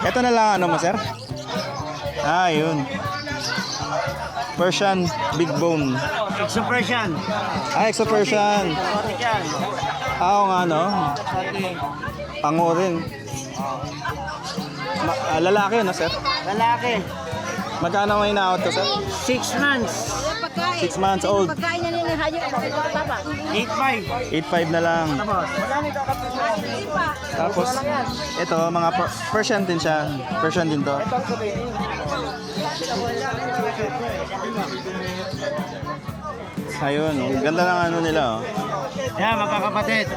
Ito na lang ano mo, sir? Ah, yun. Persian Big Bone. Exo Persian. Ah, Exo Persian. Ah, oo nga, no? Pango rin. Lalaki, no, sir? Lalaki. Magkano may na-out to, sir? 6 months. 6 months old. Pagkain niya nila hayo baba. 8.5. 8.5 na lang. Tapos, ito, mga Persian din siya. Persian din to. Ayun, oh. Ganda ng ano nila, oh. Yan, magkakapatid.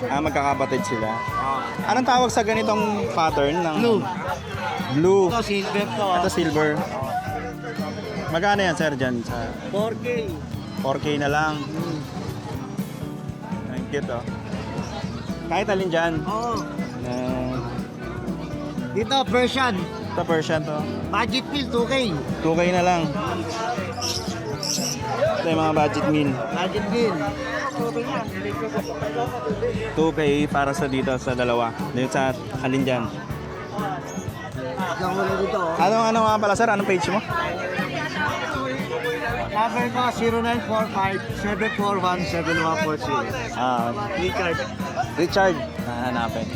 Ah, magkakapatid sila. Anong tawag sa ganitong pattern ng Blue. Blue. Ito, silver to. Ito silver. Magkano yan, sir, dyan? Sa 4K. 4K na lang. Ang cute, oh. Kahit alin dyan. Oo. Uh, Dito, Persian. ito, Persian to. Budget meal, 2K. 2K na lang. Ito yung mga budget meal. Budget meal. 2K para sa dito, sa dalawa. Dito sa alin dyan. Isang muna dito. Ano nga pala, sir? Anong page mo? Number ko, 0945-741-7140. Ah, Richard. Richard. Hanapin.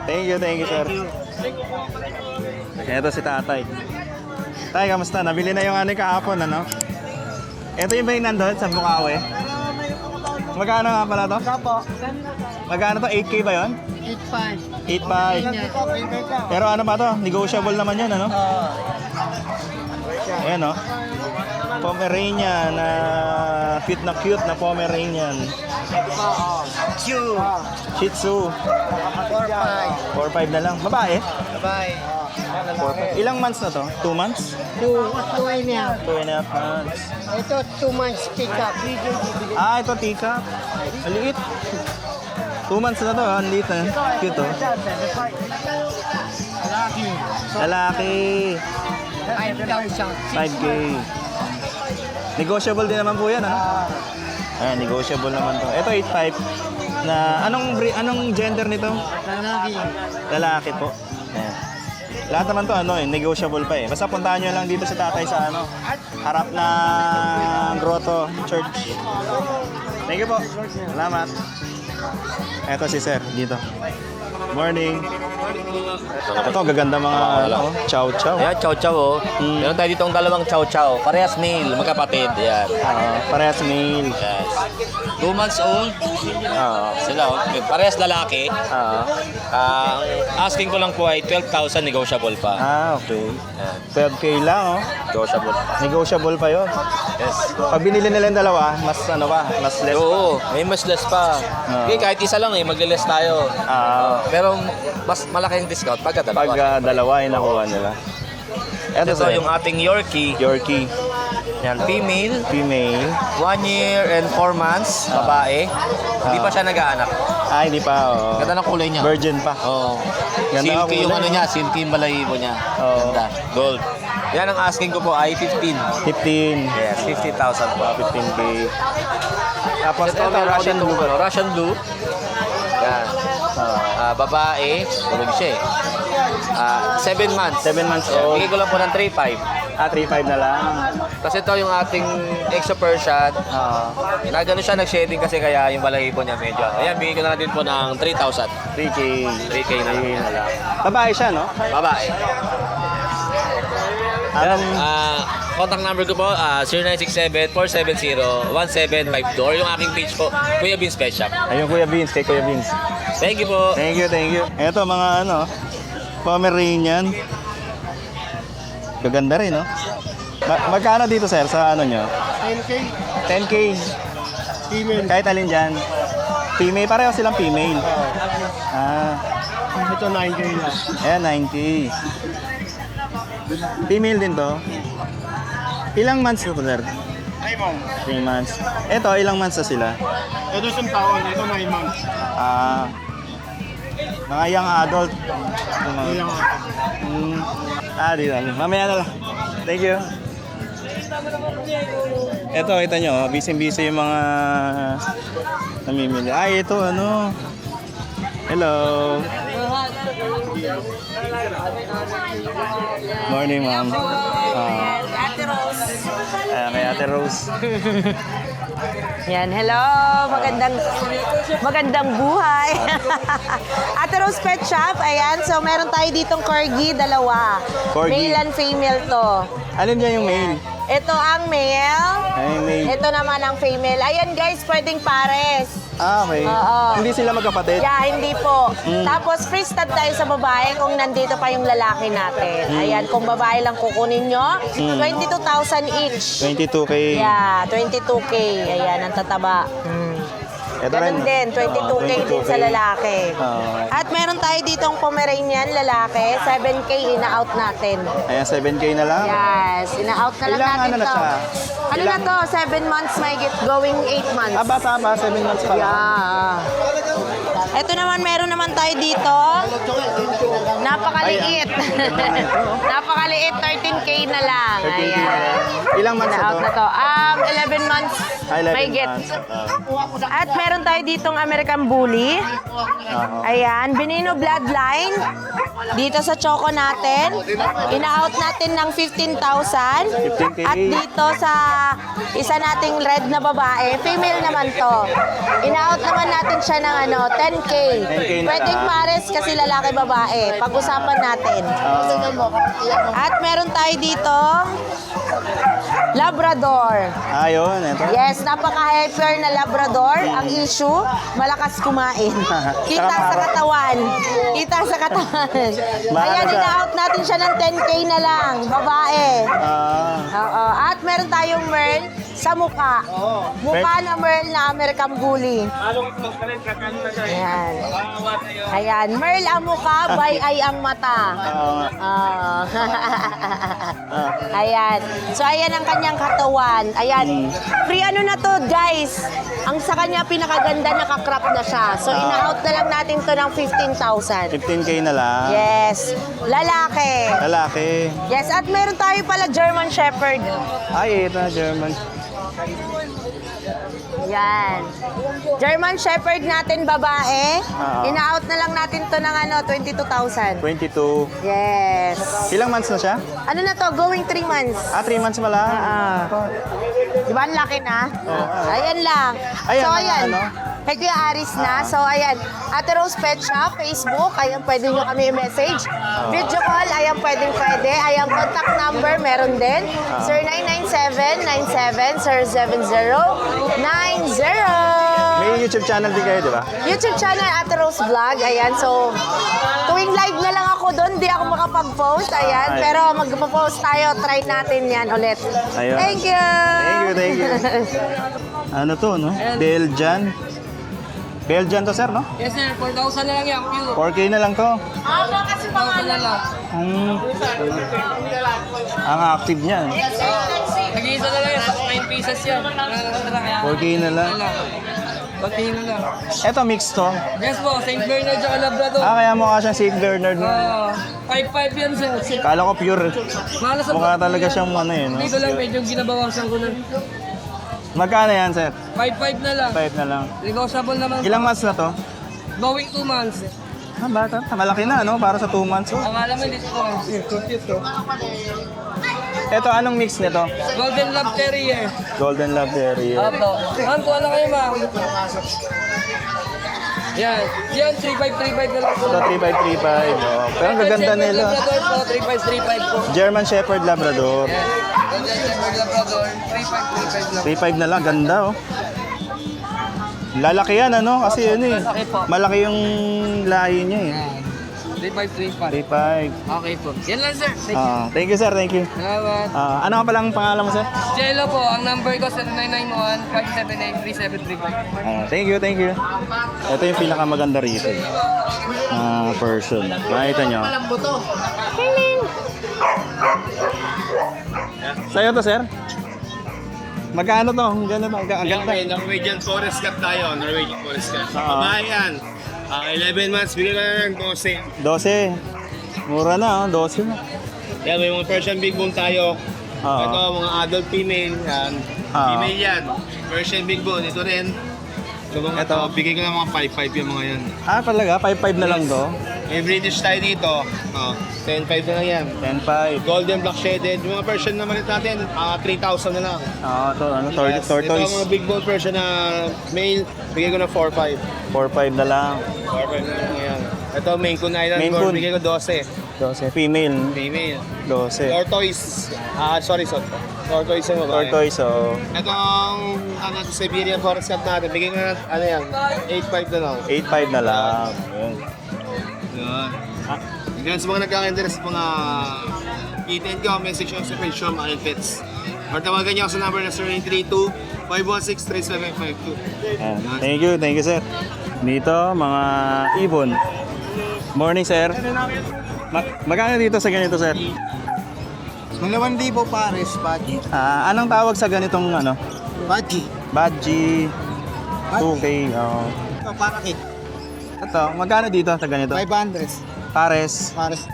Thank you, sir. Ito si tatay. Tay, kamusta? Nabili na yung ano kahapon, ano? Ito yung ba yung nandun sa Bukawi? Magkano nga pala to? Magkano to? 8K ba yun? 8.5. Pero ano pa to? Negotiable naman yun, ano? Ayan, no? Pomeranian na cute na Pomeranian. Shih Tzu. 4.5 na lang. Babae? Bye. 4.5. Ilang months na to? 2 months? 2.5 months. Ito 2 months pick up. Ah, ito tika. Maliit. 2 months na to, ang liit na. Cute, oh. Lalaki. 5K. Negotiable din naman po yan, ano? Ayan, negotiable naman to. Ito 8.5 na anong gender nito? Lalaki po. Ayan. Lahat naman to ano negotiable pa eh. Basta puntahan nyo lang dito sa tatay sa ano, harap na Grotto Church. Thank you po. Salamat. Eto si Sir dito. Morning. Ito, gaganda mga ano, chow chow. Ayan, chow chow oh. Meron tayo ditong dalawang chow chow. Parehas male, magkapatid. Ayan. Parehas male. Yes. 2 months old. Sila oh. Parehas lalaki. Ang asking ko lang po ay 12,000 negotiable pa. Okay. Ayan. 12K lang, oh. Negotiable pa. Negotiable pa yun. Yes. Pag binili nila yung dalawa, mas ano pa, mas less pa. Oo, may mas less pa. Okay, kahit isa lang eh, magle-less tayo. Pero mas malaking discount pagka dalawa. Pag dalawa yung nakuha nila. Ito Ito yung ating Yorkie. Yorkie. Yan, female. Female. 1 year and 4 months, babae. Hindi pa siya nag-aanak. Ah, hindi pa. Oh. Ganda ng kulay niya. Virgin pa. Oo. Ganda ang Silky yung kulay. ano niya, silky yung balahibo niya. Oo. Ganda. Gold. Yan ang asking ko po ay 15. 15. Yes, 50,000 po. 15K. Tapos Ito, ito, Russian blue. Russian blue. Yan. Babae, tulog siya eh. 7 months. 7 months old. Bigay ko lang po ng 3.5. 3.5 na lang. Kasi ito yung ating Exo Persian. Nagano siya, nag-shading kasi kaya yung balahibo niya medyo. Ayan, bigay ko na lang din po ng 3,000. 3K. 3K na lang. Babae siya, no? Babae. Anong Contact number ko po, 0967-470-1752 or yung aking page po, Kuya Beans Pet Shop. ayun, Kuya Beans, kay Kuya Beans. Thank you po. Thank you. Ito mga ano, Pomeranian. Gaganda rin, no? Magkano dito, sir, sa ano nyo? 10K. 10K. Female. Kahit alin dyan. Female, pareho silang female. Ito 9K na. Ayan, 9K. Female din to. Ilang months na to, sir? 3 months. Ito, ilang months na sila? Ito isang taon. Ito 9 months. Mga young adult. Di lang. Mamaya na lang. Thank you. Ito, kita nyo, busy-busy yung mga namimili. Ay, ito, ano. Hello. Morning, ma'am. Ate Rose. Kay Ate Rose. Yan, hello. Magandang buhay. Ate Rose Pet Shop, ayan. So, meron tayo ditong corgi, dalawa. Corgi. Male and female to. Alin dyan yung mail? Ito ang male. Ay, mail. Ito naman ang female. Ayan guys, pwedeng pares. Okay. Oo. Hindi sila magkapatid? Yeah, hindi po. Tapos free stud tayo sa babae kung nandito pa yung lalaki natin. Ayan, kung babae lang kukunin nyo, 22,000 each. 22K. Yeah, 22K. Ayan, ang tataba. Ito Ganun din, 22K din sa lalaki. Oo. At meron tayo ditong Pomeranian lalaki, 7K ina-out natin. Ayan, 7K na lang. Yes, ina-out na lang Ilang natin ano na to. siya? Ano na to? 7 months may get going 8 months. Bata pa, 7 months pa lang. Yeah. Ito naman, meron naman tayo dito. Napakaliit. Napakaliit, 13K na lang. 13K na Ayan. lang. Ilang months na Na-out to? na to. 11 months 11 may get. months. At meron tayo ditong American Bully. Ayan, Benino Bloodline. Dito sa Choco natin. Ina-out natin ng 15,000. 15K. At dito sa isa nating red na babae, female naman to. Ina-out naman natin siya ng 10K. 10K na Pwedeng lang. pares kasi lalaki babae. Pag-usapan natin. At meron tayo dito Labrador. Ayun, ito. Yes, napaka-hyper na Labrador. Ang issue, malakas kumain. Kita sa katawan. Kita sa katawan. Mahal Ayan, siya. ina-out natin siya ng 10K na lang. Babae. Oo. At meron tayong Merl sa mukha. Mukha na Merl na American Bully. Ayan. Ayan. Merl ang mukha, bay ay ang mata. Ah. Ayan. So, ayan ang kanyang katawan. Ayan. Free ano na to, guys. Ang sa kanya pinakaganda, nakakrop na siya. So, ina-out na lang natin to ng 15,000. 15K na lang. Yes. Lalaki. Lalaki. Yes. At meron tayo pala German Shepherd. Ay, ito na, German. Yan. German Shepherd natin, babae. Ina-out na lang natin to ng 22,000. 22. Yes. Ilang months na siya? Ano na to? Going 3 months. 3 months pa lang. Di ba ang laki na? Ayan lang. Ayan, So, mga ayan. ano? Kay Kuya Aris na. So, ayan. Ate Rose Pet Shop, Facebook. Ayan, pwede nyo kami i-message. Video call, ayan, pwede. Ayan, contact number, meron din. Sir 997-97-070-90. May YouTube channel din kayo, di ba? YouTube channel, Ate Rose Vlog. Ayan, so, tuwing live na lang ako doon, di ako makapag-post. Ayan, pero magpo-post tayo. Try natin yan ulit. Ayun. Thank you! Thank you. Ano to, no? Belgian. Belgian to, sir, no? Yes sir, 4,000 na lang yan, pure. 4K na lang to. Kasi 4,000 na lang. Ang active niya. Nag-iisa na lang yan, 9 pieces yan. 4K na lang. Pati na lang. Ito, mixed to. Yes po, St. Bernard at Labrador. Kaya mukha siyang St. Bernard. 5,500 yan sir. Kala ko pure. Mahal sa Mukha talaga siyang ano eh, no? Dito lang, medyo ginabawasan ko na. Magkano yan, sir? 5,500 na lang. 5 na lang. Negotiable naman. Ilang months na to? Going 2 months. Bata. Malaki na, no? Para sa 2 months. Ang alam mo, dito ko. Ito, anong mix nito? Golden Lab Terrier. Golden Love Terrier. Apo. Ma'am, kuha na kayo ma'am. Yan. Yan, 3,535 na lang po. Ito, 3535. Oh. Pero ang gaganda nila. Labrador po, 3,535 po. German Shepherd Labrador. Yan. Golden Shepherd Labrador, 3,535 lang. 3.5 na lang, ganda oh. Lalaki yan ano, kasi ano eh. Malaki po. Malaki yung lahi niya eh. 3,535. 3.5. Okay po. Yan lang sir. Thank you sir, thank you. Salamat. Ano nga palang pangalan mo sir? Jello po, ang number ko 0991-578-3735. Thank you. Ito yung pinakamaganda rito. Person. Makita nyo. Sa'yo to sir? Magkano to? Ang ganda to. Ang ganda. Okay, Norwegian Forest Cup tayo. Norwegian Forest Cup. Oo. Babae yan. 11 months, bigyan ka na ng 12. 12. Mura na oh, 12 na. Yan, may mga Persian Big Bone tayo. Oo. Ito, mga adult female. Yan. Oo. Female yan. Persian Big Bone, ito rin. So, mga Ito. ito, bigay ko ng mga 5,500 yung mga yan. Talaga? 5.5 na lang to? May British tayo dito. 10.5 na lang yan. 10.5. Golden Black Shaded. Yung mga Persian naman natin, 3,000 na lang. Ito, ano, Yes. Ito tortoise. ang mga big bone Persian na male, bigay ko na 4.5. 4.5 na lang. 4.5 na lang yan. Ito, Maine Coon Island Maine Gold, Coon. bigay ko 12. 12. Female, Female. 12. Tortoise. Tortoise yung babae. Tortoise, so Itong Siberian Forest Cat natin, bigay ko na, 8.5 na lang. 8.5 na lang. Ayun. Yan. Yan sa mga nagkaka-interest sa mga kitten ko, message nyo sa page show, mga pets. Or tawagan nyo ako sa number na 0932-516-3752. Ayan. Thank you sir. Dito, mga ibon. Morning sir. Magkano dito sa ganito sir? Malawan libo pares, Baji. Anong tawag sa ganitong ano? Baji. Badgie. 2K. Oh. Ito, parakit. Ito, magkano dito sa ganito? 500. Pares. Pares.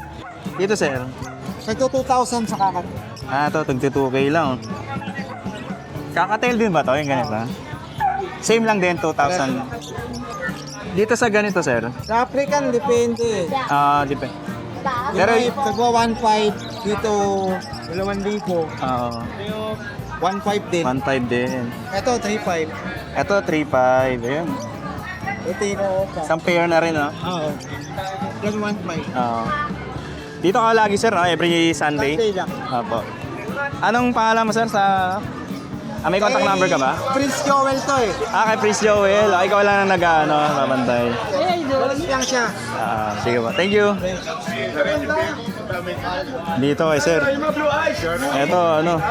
Dito sir. Ito 2,000 sa kakat. Ito, tagti 2K lang. Kakatail din ba to yung ganito? Same lang din, 2,000. Dito sa ganito sir. Sa African, depende. Depende. Pero Pero, tagwa 1,500, dito 2,000. 1,500 din. 1.5 din. Ito 3,500. Ito, 3.5. Ayun. Ito yung Isang pair na rin, no? Oo. Plus 1,500. Dito ka lagi, sir, no? Every Sunday? Sunday lang. Opo. Anong pangalan mo, sir, sa... may contact number ka ba? Prince Joel to eh. Kay Prince Joel. Ikaw lang ang babantay. Walang lang siya. Sige po. Thank you. Dito kay sir. Ito, ano?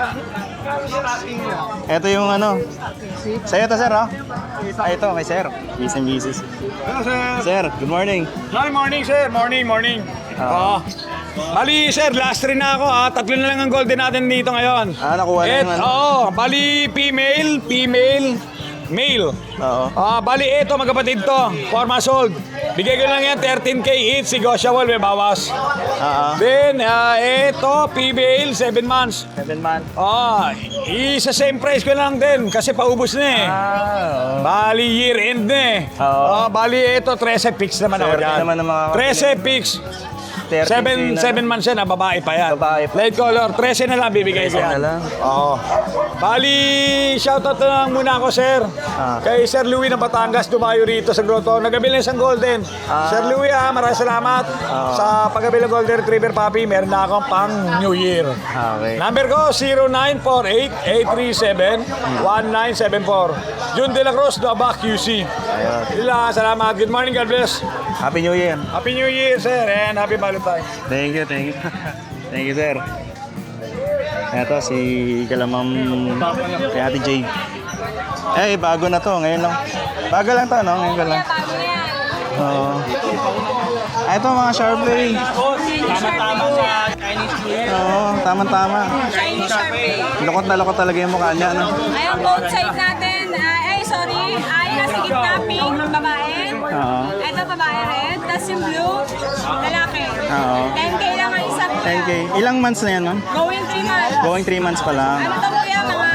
Ito yung ano? Sa'yo to, sir, no? Ito, kay sir. Busy. Hello, sir. Sir, good morning. Good morning, sir. Morning. Bali, sir, last rin na ako. Tatlo na lang ang golden natin dito ngayon. Nakuha na naman. Bali, female, male. Oo. Bali, ito, magkapatid to. 4 months old. Bigay ko lang yan, 13K each. Negotiable, may bawas. Then, ito, female, 7 months. 7 months. Isa same price ko lang din kasi paubos na eh. Bali, year end na eh. Oo. Bali, ito, 13 fix naman ako Swerte dyan. naman ng mga 13 fix. 7 months yan, babae pa yan. Babae pa. Light color, 13 na lang bibigay ko 13 na yan. lang. Bali, shoutout na lang muna ako, sir. Kay Sir Louie ng Batangas, dumayo rito sa grotto. Nagabili ng isang golden. Sir Louie, maraming salamat sa pagabili ng golden retriever puppy. Meron na akong pang New Year. Okay. Number ko, 0948-837-1974. Jun De La Cruz, Daba, QC. Ayun. Sila, salamat. Good morning, God bless. Happy New Year. Happy New Year, sir, and Happy Valentine. Thank you. Thank you, sir. Ito, si Kalamam kay Ate Jade. Bago na to. Ngayon lang. Bago lang to, no? Ngayon ka lang. Oo. Ito, mga Sharpay. Tama-tama sa Chinese New Year. Oo, tama-tama. Chinese Sharpei. Lokot na lokot talaga yung mukha niya, no? Ay, ang both sides natin. Ay, nasa gitna, pink, babae. Oo. Ito, babae red. Tapos yung blue, lalaki. Oo. 10K lang ang isa. 10K. Ilang months na yan, ma'am? Going 3 months. Going 3 months pa lang. Ano to kuya, mga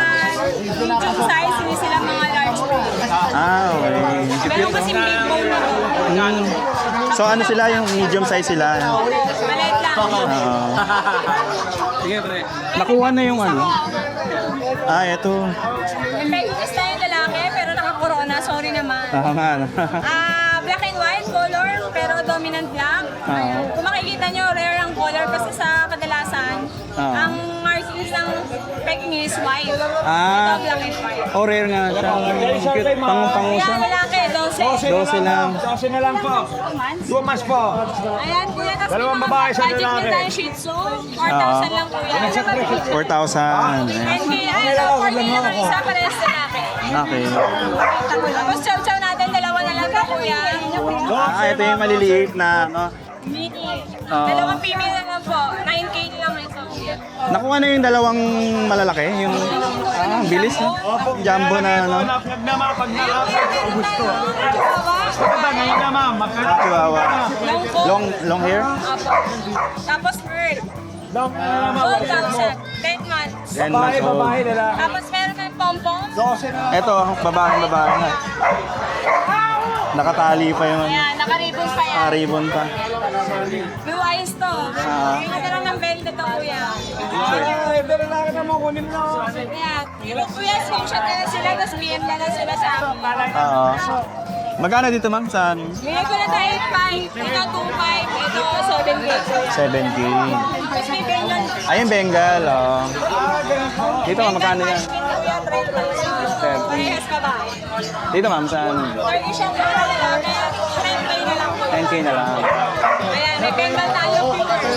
medium size, hindi sila mga large breed. Okay. Meron kasing big bone na to. So, ano sila? Yung medium size sila? Maliit lang. Nakuha na yung ano? Ito. Effective na yung lalaki, pero naka-corona. Sorry naman. Tama. Black and white color, pero dominant black. Ayun. Kung makikita nyo, rare ang color kasi sa kadalasan, ang markings ng Pekingese is white. Ito black and white. Rare nga siya. Cute. Pangusa. Yan, lalaki, 12. 12 lang. 12 na lang po. 2 months po. Ayan, kuya, kasi Dalawang mga babae, isang budget lalaki. din tayo Shih Tzu, 4,000 lang kuya. 4,000. 10K, ay, 4K lang ang isa, parehas lalaki. Okay. Tapos chow-chow natin, dalawa na lang ka kuya. Ito yung maliliit na, ano. Mini. Dalawang female na lang po, 9K lang ito. Nakuha na yung dalawang malalaki. Yung, bilis, no? Jumbo na, ano. Pag na mga pag gusto. Chihuahua. Ngayon na ma'am, Chihuahua. Long coat. Long hair? Apo. Tapos bird. Long na naman. 12,000. 10 months. 10 months old. Babae, lalaki. Tapos meron ng pom-pom. 12 na lang. Ito, babae. Nakatali pa yung Ayan, nakaribon pa yan. ribbon pa. Blue eyes to. Bigyan ka lang ng belt ito, kuya. Ayan. Yung kuya, screenshot na sila, tapos PM na sila sa akin. Oo. Magkano dito ma'am sa Bigyan ko na tayo 8.5. Ito 2.5. Ito 7K. 7K? Tapos may Bengal. Ayun, Bengal. Oh. Dito ma'am, magkano yan? Kuya, 30. Parehas ka ba? Dito ma'am, saan? Turkish ang mga lalaki. 10K na lang po. 10K na lang. Ayan, may Bengal tayo. Babae.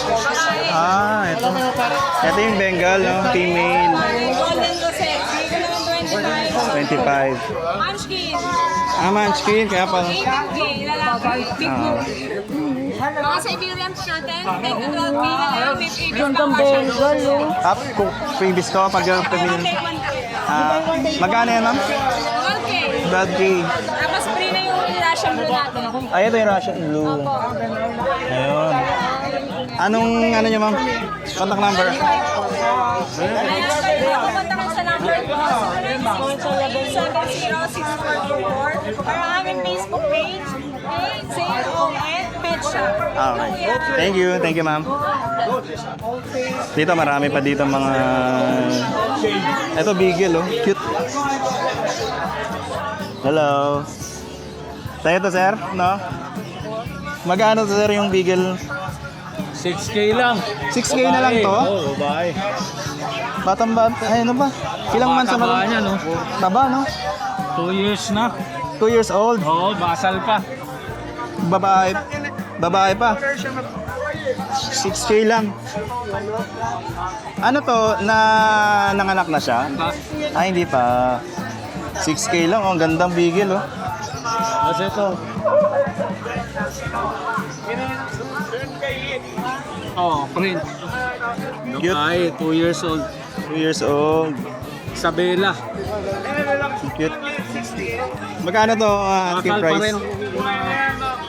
Ah, ito. Ito yung Bengal, no? Female. Golden Rosette. Bigyan ko naman 25. 25. Munchkin. Ah, Munchkin, kaya pala. 18K, lalaki. Big Ah. Mga Siberians natin, take a 12K na lang. May previous pa Bengal. Up, kung previous ko, pag yung pamilya. Magkano yan ma'am? 12K. 12K. Tapos free na yung Russian blue natin. Ay, ito yung Russian blue. Ayun. Anong ano nyo ma'am? Contact number? Ayan, kayo pupunta ka sa number ko. 70644 or ang aming Facebook page. J-O-N Pet Shop. Okay. Thank you. Thank you, ma'am. Dito, marami pa dito mga... Ito, beagle, oh. Cute. Hello. Sa'yo to, sir? No? Magkano to, sir, yung beagle? 6K lang. 6K na lang to? Oo, babae. Batang bata. Ay, ano ba? Ilang months na ba? Taba niya, no? Taba, no? 2 years na. 2 years old. Oo, basal pa. Babae. Babae pa. 6K lang. Ano to? Nanganak na siya? Ay, hindi pa. 6K lang. Oh, ang gandang bigil, oh. Kasi ito. Oh, print. Cute. Ay, 2 years old. 2 years old. Isabela. Cute. Magkano to asking Basal pa price? rin.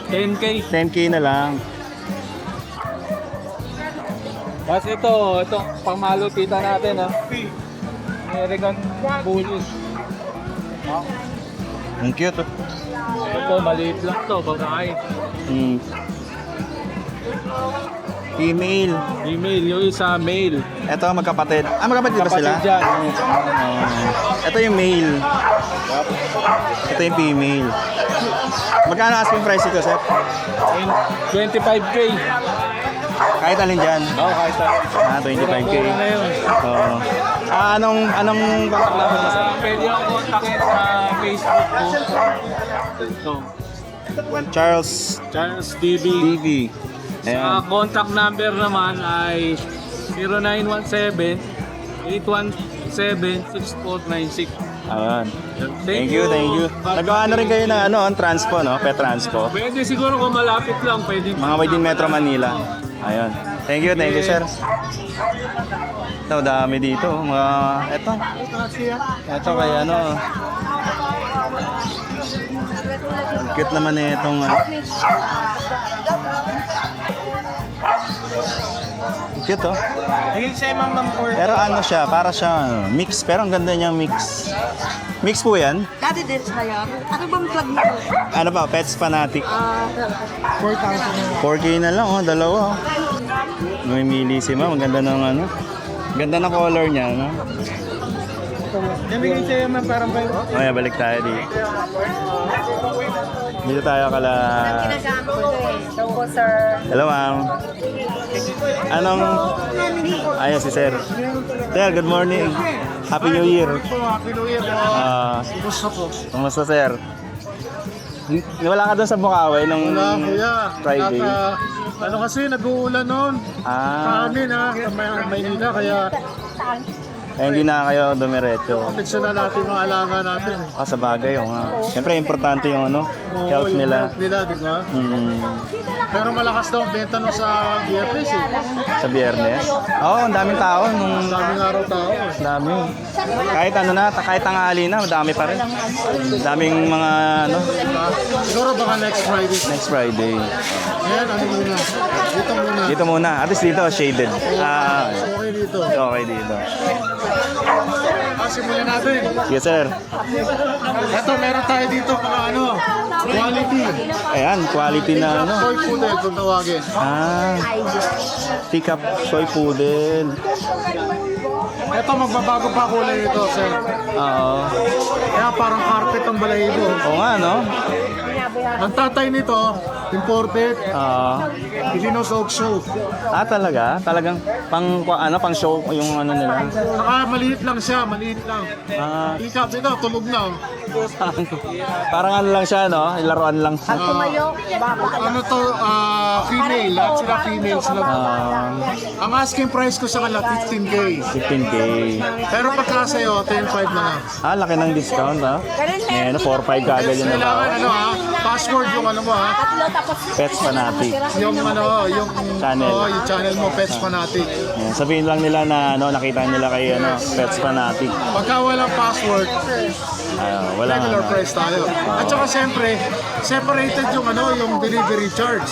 10K. 10K na lang. Tapos ito pangmalupita natin, ha. American Bully. Ang cute, oh. Ito, maliit lang to, babae. Hmm. Female. Female, yung isa male. Ito, magkapatid. Ah, magkapatid ba sila? Kapatid dyan. Ito yung male. Ito yung female. Magkano asking price ito, sir? 25K. Kahit alin dyan. Oo, kahit ano. Ah, 25K. Mura na yun. Oo. Ah, anong contact number mo, sir? Pwede ako kontakin sa Facebook ko. Ito. Charles Charles TV. TV. Sa Ayan. contact number naman ay 0917-817-6496. Ayan. Thank you, thank you. Nagawa na rin kayo ng transpo, no? Pet transpo. Pwede siguro kung malapit lang, pwede. Mga within Metro Manila. Ayun. Thank you, sir. Ito, dami dito. Mga, ito kay ano. Ang cute naman na itong, cute, oh. Pero ano siya, para siya mix. Pero ang ganda niyang mix. Mix po yan? Dati din sa'yo. Ano bang plug mo? Ano pa, Pets Fanatic. 4K na lang, oh, dalawa. Oh. May millissima, maganda ng ano. Ganda ng color niya, no? Nabigay sa'yo man parang ba? Okay, balik tayo dito. Dito tayo kala... Hello, ma'am. Anong... Ayan si sir. Sir, good morning. Happy New Year. Kumusta, sir? Wala ka doon sa Bukawi nung Friday? Ano kasi, nag-uulan noon. Kanin Maynila, kaya Hindi na kayo dumiretso. pizza na natin mga alaga natin. Sa bagay, siyempre, importante yung health nila. Nila, di ba? Pero malakas daw ang benta nung sa Biyernes eh. Sa Biyernes. Oo, ang daming tao. Ang daming araw tao. Dami. Kahit kahit tanghali na, madami pa rin. Daming mga Siguro baka next Friday. next Friday. Ngayon, ano muna? Dito muna. Dito muna. At least dito, shaded. Okay dito. Okay dito. simulan natin. Yes, sir. Ito, meron tayo dito mga quality. Ayan, quality na ano. Toy poodle kung tawagin. Teacup soy poodle. Ito, magbabago pa kulay ito, sir. Oo. Kaya parang carpet ang balahibo. Oo nga, no? Ang tatay nito, imported, Pilinos Oak Show. Talaga? Talagang pang show yung ano nila. Maliit lang siya, maliit lang. Ikap ito, tulog na. Parang ano lang siya, no? Laruan lang. Ano to, female, lahat sila female sila. Ang asking price ko sa kanila, 15K. 15K. Pero pagka sa'yo, 10.5 na lang. Laki ng discount, ha? Ngayon, 4-5 kagad yun. Kailangan, password yung Pets Fanatic. yung Channel. yung channel mo, Pets Fanatic. Ayan, sabihin lang nila na nakita nila kay Pets Fanatic. Pagka walang password, Wala regular price tayo. At saka siyempre, separated yung delivery charge.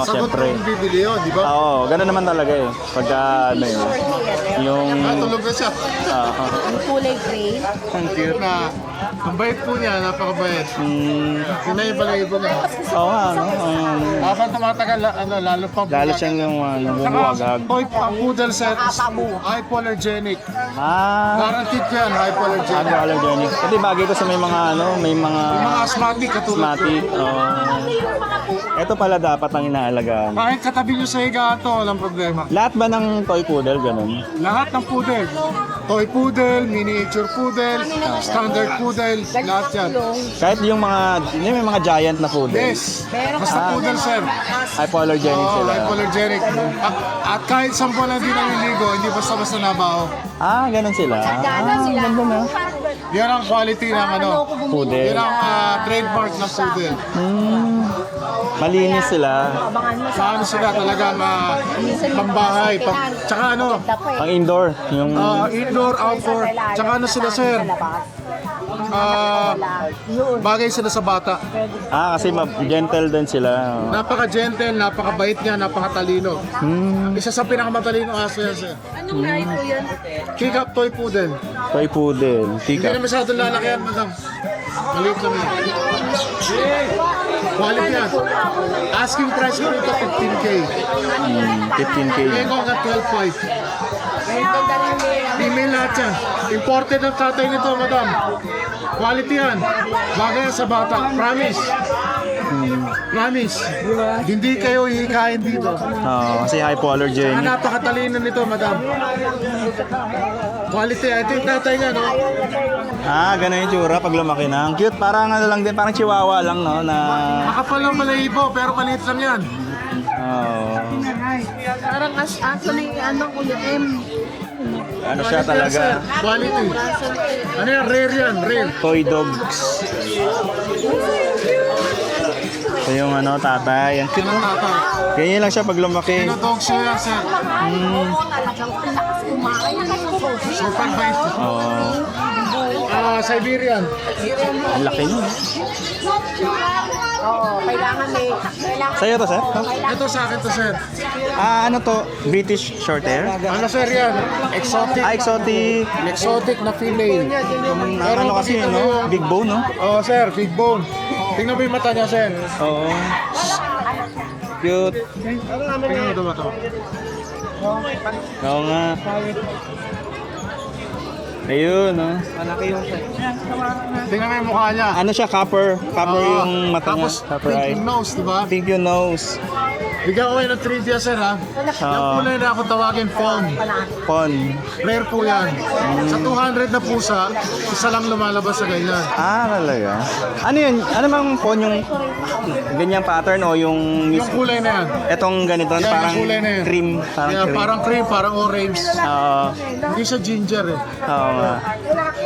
Sagot syempre. kung bibili yun, di ba? Ganun naman talaga eh. Pagka yung... Tulog na siya. Kulay gray. Ang cute na. Ang bait po niya, napakabait. Yun na yung balahibo niya. Oo nga, no? Habang tumatagal, lalo pa Lalo siyang yung bumuwagag. Toy poodle set is hypoallergenic. Guaranteed ko yan, hypoallergenic. Hypoallergenic. Kasi bagay ko sa may mga may mga Mga asthmatic katulad ko. asthmatic. Ito pala dapat ang inaalagaan. Kahit katabi nyo sa higaan to, walang problema. Lahat ba ng toy poodle ganun? Lahat ng poodle. Toy poodle, miniature poodle, standard poodle, lahat yan. Kahit yung may mga giant na poodle. Yes, basta poodle sir. Hypoallergenic sila. Hypoallergenic. At kahit 10 lang din naliligo, hindi basta-basta nabaho. Ganun sila. Ganda na. Yan ang quality ng Poodle. Yan ang trademark ng poodle. Malinis sila. Paano sila talagang pambahay. Tsaka Ang indoor. Yung... indoor, outdoor. Tsaka sila sir. Bagay sila sa bata. kasi gentle din sila. Napaka-gentle, napakabait niya, napakatalino. Isa sa pinakamatalino aso yan sir. Anong height po yun? Kick up toy poodle. Toy poodle. Hindi Teacup. na masyadong lalaki yan, madam. Maliit lang yan. Quality yan. Asking price ko rito, 15K. 15K. Kaya ko hanggang 12.5. Female lahat yan. Imported ang tatay nito, madam. Quality yan. Bagay yan sa bata. Promise. Promise. Hindi kayo hihikain dito. Kasi hypoallergenic. Napakatalino nito, madam. Quality. Ito yung tatay nga, no? Ganun yung tsura pag lumaki na. Ang cute, parang lang din, parang chihuahua lang, no? Makapal lang balahibo, pero maliit lang yan. Parang aso na yung Kuya M. Ano siya talaga? Quality. Ano yan? Rare yan. Rare. Toy dogs. Ito yung tatay. Ang cute. Yan ang tatay. Ganyan lang siya pag lumaki. Pinadog siya yan, sir. Super bait. Siberian. Ang laki niya. Kailangan Sa'yo to, sir? Ito sa akin to, sir. Ano to? British short hair? Ano, sir, yan? Exotic. Exotic. Exotic na female. Ano kasi, no? Big bone, no? Oo, sir. Big bone. Tingnan mo yung mata niya, sir. Oo. Cute. Tingnan mo yung mata. Oo nga. Ayun, no? Tingnan mo yung mukha niya. Ano siya? Copper. Copper yung mata niya. Tapos, Copper pink eye. yung nose, di ba? Pink yung nose. Bigyan ko kayo ng trivia, sir, ha? Yung kulay na ako tawagin fawn. Pon. Rare po yan. Sa 200 na pusa, isa lang lumalabas sa ganyan. Talaga? Ano yun? Ano bang pon yung ganyang pattern o yung... Yung kulay na yan. Etong ganito, Yan, parang yung kulay na yan. cream. Parang Yeah, cream. parang cream, parang orange. Hindi siya ginger eh. Oo nga.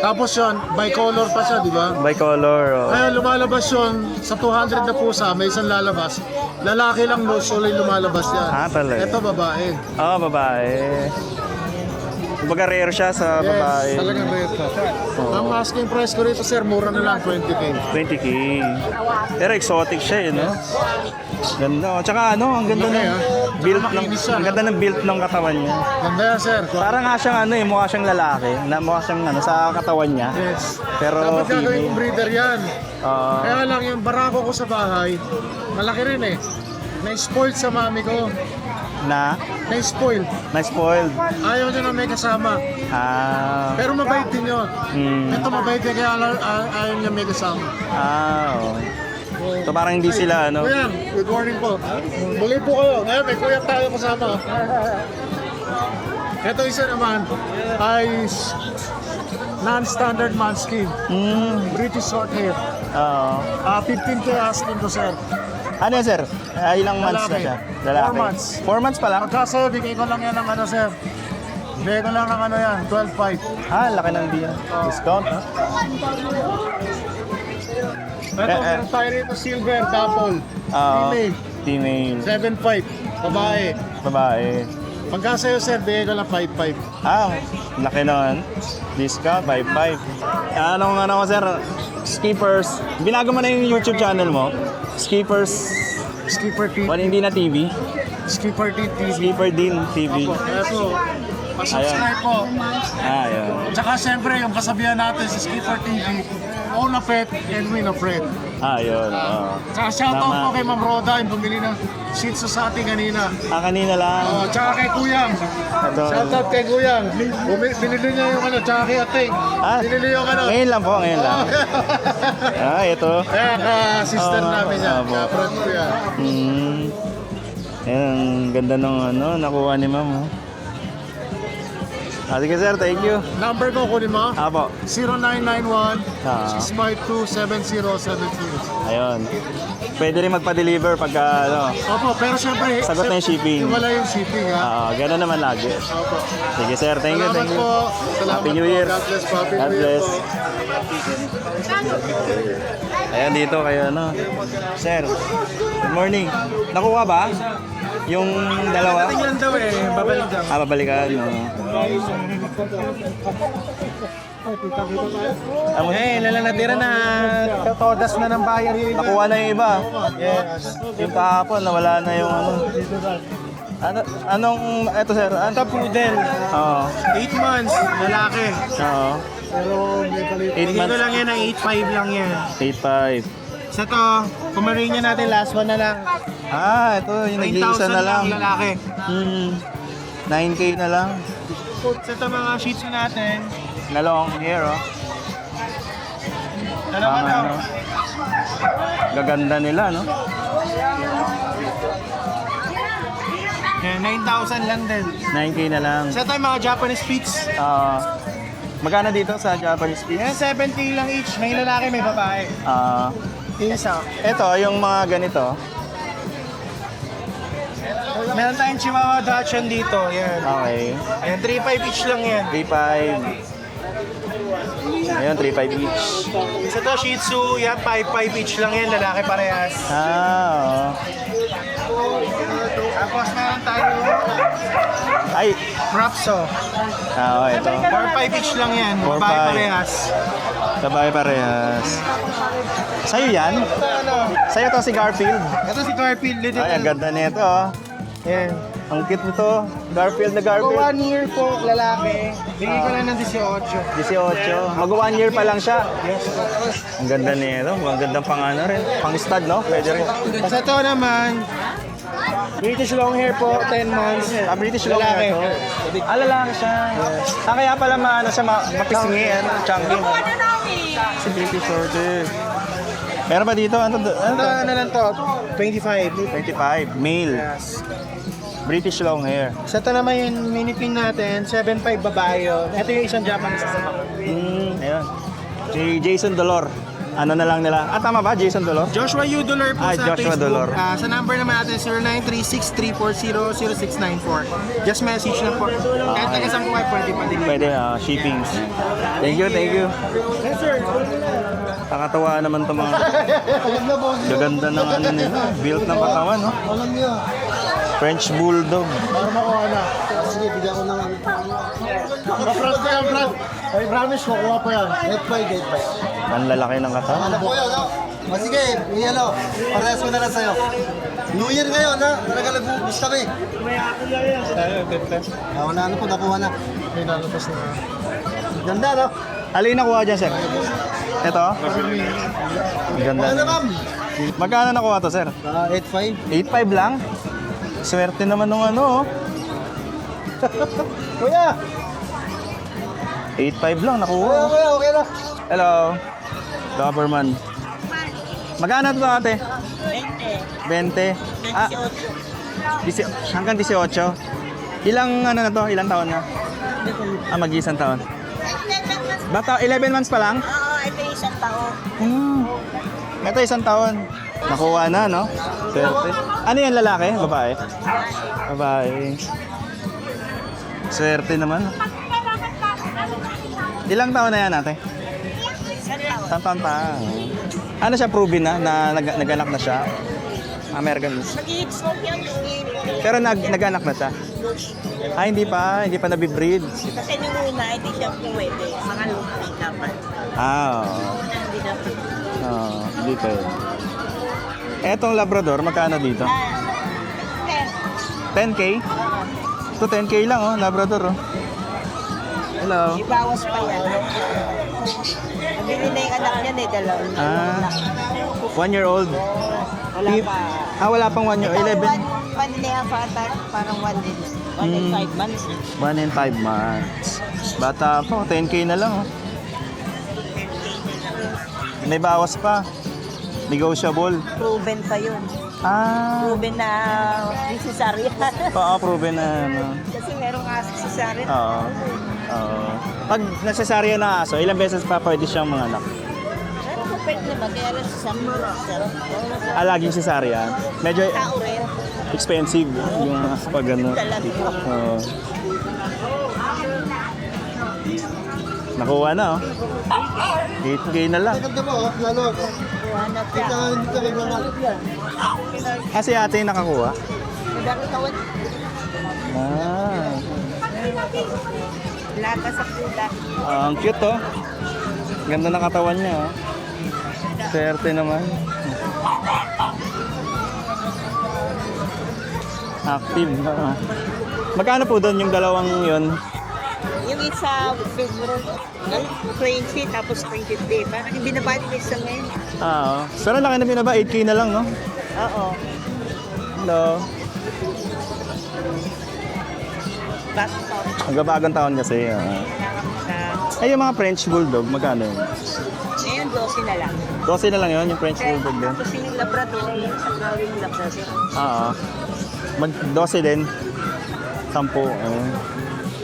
Tapos yun, bicolor pa siya, di ba? Bicolor. Kaya lumalabas yun, sa 200 na pusa, may isang lalabas. Lalaki lang no, solid lumalabas yan. Talaga? Ito babae. Babae. Kumbaga rare siya sa babae. Yes, talagang rare ka. Ang asking price ko rito, sir, mura na lang, 20K. 20K. Pero exotic siya, no? Ganda. Oh. Tsaka ano, ang ganda ng build ng ang ganda ng build ng katawan niya. Ganda yan, sir. Parang nga siyang ano, mukha siyang lalaki, na mukha siyang ano sa katawan niya. Yes. Pero Dapat gagawin female. kong breeder yan. Ah, Kaya lang yung barako ko sa bahay, malaki rin eh. Na-spoiled sa mami ko. na Na-spoiled. spoiled. Ayaw niya na may kasama. Ah. Pero mabait din yun. Mm. Ito mabait din kaya ayaw niya may kasama. Oh. So parang hindi sila ano. Kuya, good morning po. Muli po kayo. Ngayon may kuya tayo kasama. Ito isa naman ay non-standard manskin. British short hair. Oo. 15K asking ko, sir. Ano yan, sir? Ilang months na Lalaki. siya? Lalaki. 4 months. 4 months pa lang? Pagka bigay ko lang yan ng ano, sir. Bigay ko lang ng ano yan, 12.5. Laki ng deal. Discount, ha? Ito, meron tayo rito silver, couple. Female, Female. 7.5. Babae. Babae. Pagka sa'yo, sir, bigay ko lang 5.5. Laki naman. Discount, 5.5. Anong ano ko, sir? Skippers. Binago mo na yung YouTube channel mo? Skippers. Skipper TV. Hindi na TV. Skipper TV. Skipper din TV. Ito, pasubscribe po. Ayun. Tsaka siyempre, yung kasabihan natin sa Skipper TV, own a pet and win a friend. Ayun. Tsaka shoutout Tama. po kay Ma'am Roda, yung bumili ng Shih Tzu sa atin kanina. Kanina lang. Tsaka kay Kuyang. Ito. Shoutout kay Kuyang. Binili niya yung ano, tsaka kay Ating. Binili yung ano. Ngayon lang po, ngayon lang. Ito. Kaya ka-sister Oo, namin yan. opo. Ka-friend ko yan. Ayan, ang ganda ng ano, nakuha ni ma'am. Oh. Sige sir, thank you. Number ko kunin mo. Apo. 0991-652-7070. Ayun. Pwede rin magpa-deliver pagka ano. Opo, pero siyempre, Sagot na yung shipping. wala yung shipping ha. Gano'n naman lagi. Opo. Sige sir, thank you, Salamat thank you. po. Salamat Happy New po. Year. God bless po. Happy God New Year bless. po. Ayan dito kayo ano. Sir, good morning. Nakuha ba? Yung dalawa? Yan daw eh, babalik daw. Babalikan. Lala natira na todas na ng bayan. Nakuha na yung iba. Yung kahapon, nawala na yung ano. Anong, eto sir? Ito poodle, Oo. 8 months, lalaki. Oo. 8 Bigay ko months. lang yan ng 8.5 lang yan. 8.5. Sa to, kumarin niya natin last one na lang. Ito yung nag-iisa 9,000 na lang. lalaki. 9K na lang. Sa to mga shih tzu natin, Na long hair, oh. dalawa Tama, daw. no? Gaganda nila, no? Yan, 9,000 lang din. 9K na lang. Sa to mga Japanese Spitz. Magkano dito sa Japanese Yan, piece? 70 lang each. May lalaki, may babae. Isa. Ito, yung mga ganito. Meron tayong Chihuahua Dachshund dito. Yan. Okay. Ayan, 3.5 each lang yan. 3.5. Ayun, 3.5 each. Sa to Shih Tzu, yan, 5.5 each lang yan. Lalaki parehas. Oo. Tapos meron tayo Ay, Rapso. ito. 4.5 each lang yan. 4.5. Babae parehas. Sabay parehas. Sa'yo yan? Sa'yo to si Garfield. Ito si Garfield. Little. Ay, ang ganda nito, oh. Yan. Ang cute nito. Garfield na So, Garfield. 1 year po, lalaki. Bigay ko lang ng 18. 18. Mag-1 year pa lang siya. Ang ganda nito. Ang gandang pang ano rin. Pang stud, no? Pwede rin. Tapos ito naman, British long hair po, 10 months. British long Lalaki. hair to. Lalaki siya. Kaya pala maano siya, mapisngi, chunky. Si British short eh. Meron ba dito? Ano Ito ano lang to, 25. 25. Male. British long hair. Sa ito naman yung minipin natin, 7.5 babae yun. Ito yung isang Japanese sa Ayun. Si Jason Dolor. Ano na lang nila? Tama ba? Jason Dolor? Joshua U. Dolor po sa Joshua Facebook. Dolor. Sa number naman natin, 0936-340-0694. Just message na po. Kahit taga-saan po kayo, pwede pa din. Pwede, shippings. Thank you, thank you. Yes, sir. Nakakatawa naman ito mga gaganda ng ano nila. Built ng katawan, no? French Bulldog. Para makuha na. Sige, bigyan ko ng... Brad ko yan, Brad. Ay, promise, kukuha pa yan. 8.5. Ang lalaki ng katawan. O sige, ano, parehas ko na lang sa'yo. New Year ngayon, ha? Talaga nag-uubos kami. Wala na po, nakuha na. May lalabas na. Ganda, no? Alin nakuha dyan, sir? Ito? Ang ganda. Ano, ma'am? Magkano nakuha to, sir? 8.5. 8.5 lang? Swerte naman nung ano, oh. Kuya! 8.5 lang nakuha. Kuya, okay na. Hello. Doberman. Magkano ito ate? 20. 20? Ah, 18. Hanggang 18. Ilang ano na to? Ilang taon na? Mag-isang taon. Bata, 11 months pa lang? Oo, ito isang taon. Ito isang taon. Nakuha na, no? Swerte. Ano yan, lalaki? Babae? Babae. Swerte naman. Ilang taon na yan, ate? Isang taon pa. Ano siya, proven na nag-anak na siya? American. Mag-i-smoke yan. Pero nag-anak na siya? Ah, hindi pa nabibreed. Kasi nung una, hindi siya pwede. Mga lupi dapat. Ah, oo. Hindi dapat. Oo, hindi pwede. Etong Labrador, magkano dito? 10K? Ito 10K lang, oh, Labrador, oh. Hello. Ibawas pa yan. Nabili na yung anak niya, dalawa. Ah, 1 year old. Wala pa. Ah, wala pang 1 year, 11. One and a half ata, parang 1 din. 1 and 5 months. 1 and 5 months. Bata po, 10K na lang, oh. May bawas pa. Negotiable. Proven pa yun. Ah, Proven na cesarean. oo, proven na, ano. Kasi merong cesarean. Oo. Oo. Pag nagsasarya na aso, ilang beses pa pwede siyang manganak? Pero kung pwede naman, kaya lang sa Ah, laging cesarean. Medyo tao rin. expensive yung pag ano. Oo. Nakuha na, oh. 8K na lang. Ganda mo, oh. Lalo ako. Hanap siya. Hindi ka naglalaki. Kasi ate yung nakakuha. Madami kawan. Ah. Lata sa puta. Ah, ang cute, oh. Ganda ng katawan niya, oh. Swerte naman. Active. Ah. Magkano po doon yung dalawang yun? Yung isa, February 20, tapos 23. Parang yung binabati ko isa ngayon. Ah, oh. Pero laki na binaba, 8K na lang, no? Oo. Hello. Bago pa. Magbabagang taon kasi. Ay, yung mga French Bulldog, magkano yun? Ngayon, 12 na lang. 12 na lang yun, yung French Bulldog din. Tapos yung Labrador, sa growing Labrador. Oo. Mag 12 din. 10. Ayun.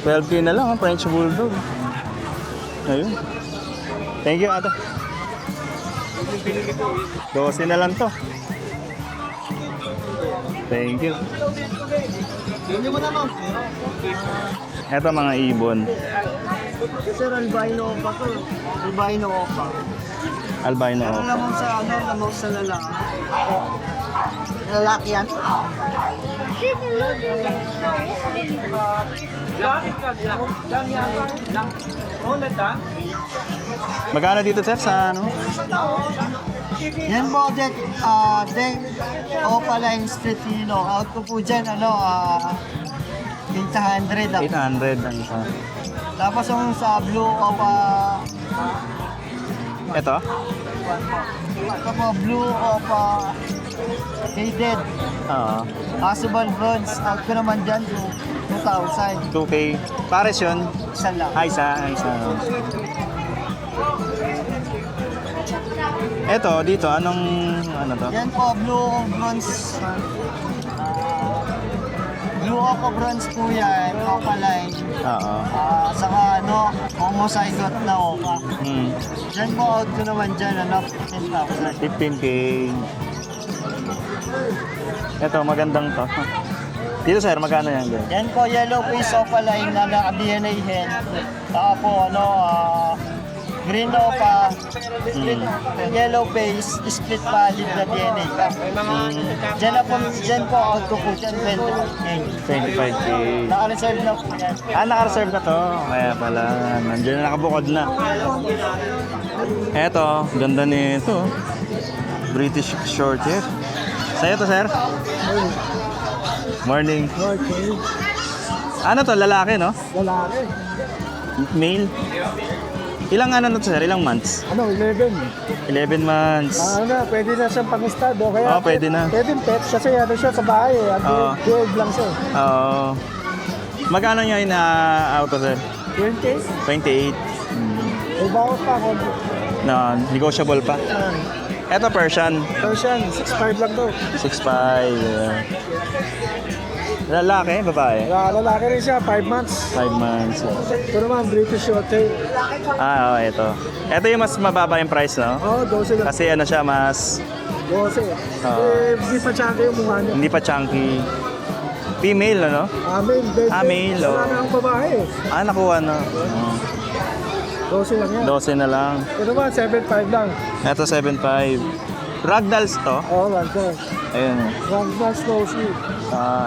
12K na lang ang French Bulldog. Ayun. Thank you, ate. 12 na lang to. Thank you. Hindi mo na, ma'am. Eto mga ibon. Sir, albino pa to. Albino pa. Albino. Pero lamang sa ano, lamang sa lalaki. Lalaki yan? Magkano dito, sir, sa ano? Yan po, Dek. Opaline Street Hilo. Out ko po dyan, 800 lang. 800 ang isa. Tapos yung sa Blue Opa... Ito? Ito po, Blue Opa... Faded. Oo. Possible Bronze. Out ko naman dyan, 2,000. 2K. Pares yun? Isa lang. Ay, isa. Eto, dito, anong, ano to? Yan po, Blue Bronze. Blue Opa Bronze po yan, Opaline. Oo. Saka homozygote na Opa. Yan po, out ko naman dyan, 10,000. 15K. Eto, magandang to. Dito, sir, magkano yan? Dyan? Yan po, yellow face Opaline na naka-DNA hen. Saka po, green Opa, yellow face, split valid na DNA ka. Dyan po, out ko po dyan, 25K. Naka-reserve na po yan. Ah, naka-reserve na to. Kaya pala, nandiyan na nakabukod na. Eto, ganda nito. British Shorthair. Sa'yo to, sir? Morning. Ano to? Lalaki, no? Lalaki. Male. Ilang ano na to, sir? Ilang months? Ano, 11. 11 months. Pwede na siyang pang-stud o kaya Oo, pwede na. pwede pet kasi ano siya sa bahay eh. Oo. Build lang siya. Oo. Magkano niya ina-auto, sir? 20? 28. May bawas pa ako. Na, negotiable pa. Eto Persian. Persian, 6'5 lang daw. 6'5". Lalaki, babae? Lalaki rin siya, 5 months. 5 months. Ito naman, British Shorthair. Oo, ito. Ito yung mas mababa yung price, no? Oo, 12 lang. Kasi ano siya, mas 12. Hindi pa tsaka yung mukha niya. hindi pa chunky. Female, ano? Male. Male, oh. Wala na ang babae. Nakuha na. 12 lang yan. 12 na lang. Ito naman, 7'5 lang. Ito, 7'5". Ragdolls to. Oo, Ragdoll. Ayun. Ragdoll Snowshoe.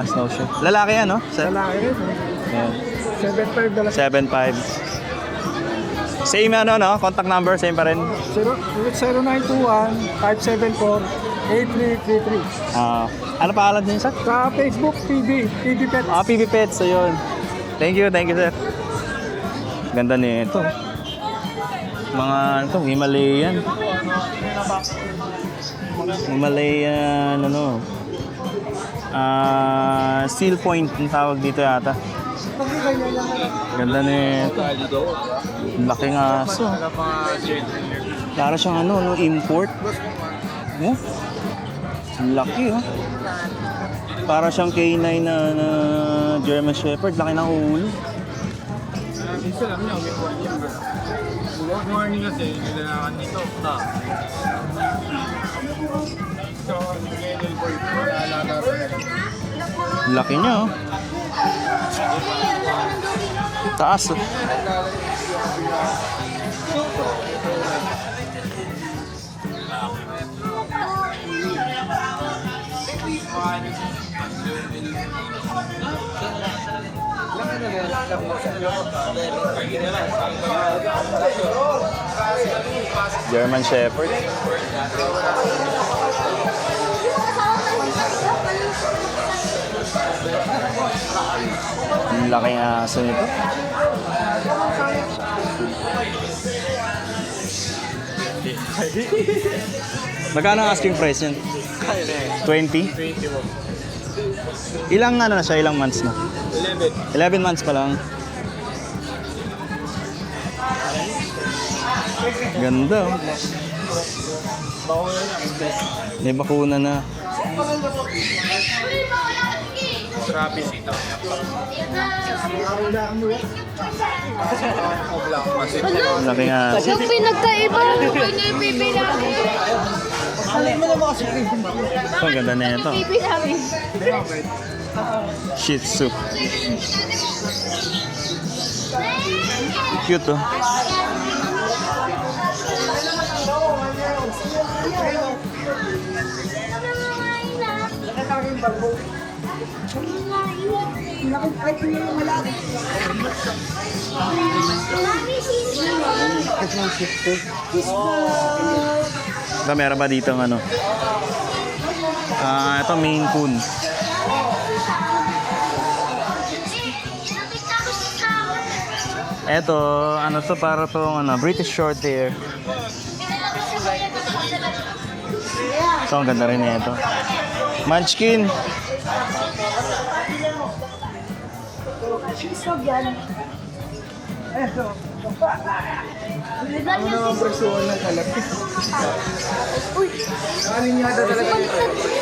Snowshoe. Lalaki yan, no? Lalaki rin. Ayan. 7'5 na lang. 7'5". Same ano, no? Contact number, same pa rin. 0921-574-8333. Ano pangalan din, sir? Sa Facebook, PB Pets. PB Pets, ayun. Thank you, sir. Ganda nito. Mga ano to, Himalayan. Himalayan, ano. Seal Point, yung tawag dito yata. Ganda nito. Laking aso. Para siyang ano, import. Oh. Laki, oh. Para siyang K9 na German Shepherd. Laki ng ulo. Laki niya, oh. Taas, oh. German Shepherd. Ang laking aso nito. Magkano ang asking price yan? 20? Ilang ano na siya? Ilang months na? 11 months pa lang. Ganda, oh. May bakuna na. Laki nga. Yung pinagkaiba, kung niya yung pipi namin. Ang ganda na ito. Pipi namin. Shih Tzu. Cute, oh. Ito, meron ba dito ng ano? Ito, Maine Coon. Ito, ano to, para tong ano, British Shorthair. So, ang ganda rin nito. Munchkin.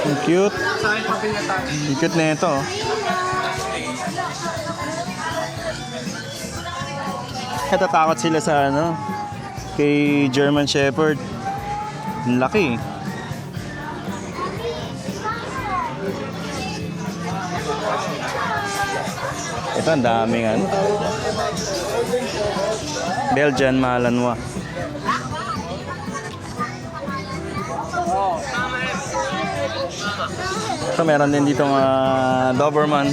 Ang cute. Ang cute na ito. Natatakot sila sa ano, kay German Shepherd. Ang laki. Ito, ang daming ano. Belgian Malinois. Ito, meron din dito mga Doberman.